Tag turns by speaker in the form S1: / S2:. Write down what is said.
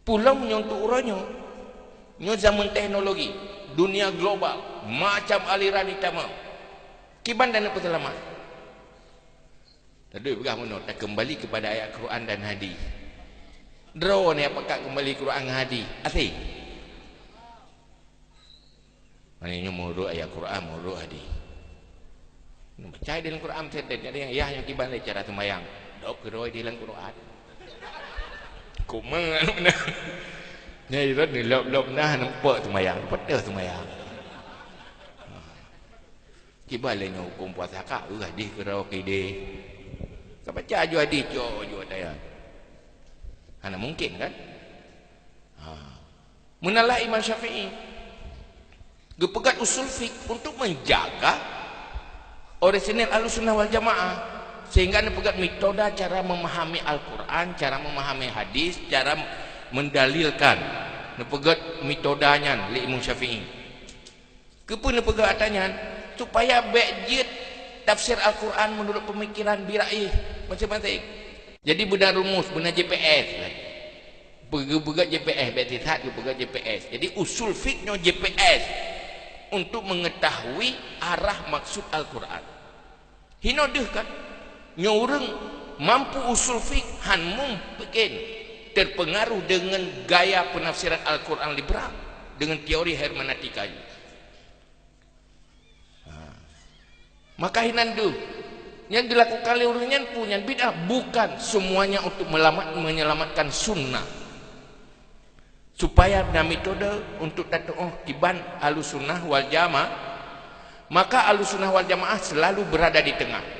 S1: pulang nyo untuk uranyo nyo zaman teknologi dunia global macam aliran hitam kiban dan apa selamat tadi bagaimana tak kembali kepada ayat Quran dan hadis draw ni apakah kembali Quran dan hadis asik maknanya muruk ayat Quran muruk hadis percaya dalam Quran sedek ada yang yang kiban le cara sembahyang dok keroi dalam Quran kumang mana ni rot ni lop nah nampak sembahyang pedas sembahyang kiban le hukum puasa kak hadis keroi kide kau baca aja hadis jo tayar ana mungkin kan menalah Imam Syafi'i gepegat usul fiqh untuk menjaga orisinil Ahlussunnah wal Jamaah sehingga dia pegat metode cara memahami Al-Quran, cara memahami hadis, cara mendalilkan dia pegat metodenya li Imam Syafi'i kepun dia pegat atanya supaya bejit tafsir Al-Quran menurut pemikiran biraih macam-macam jadi benar rumus, benar GPS pegat GPS betisat pegat GPS jadi usul fiqhnya GPS untuk mengetahui arah maksud Al-Quran hino deh kan nyoreng mampu usul fiqh han mungkin terpengaruh dengan gaya penafsiran Al-Quran liberal dengan teori hermeneutika maka hinandu yang dilakukan oleh orangnya punya bid'ah bukan semuanya untuk menyelamatkan sunnah supaya ada metode untuk kiban Ahlussunnah wal Jamaah maka Ahlussunnah wal Jamaah selalu berada di tengah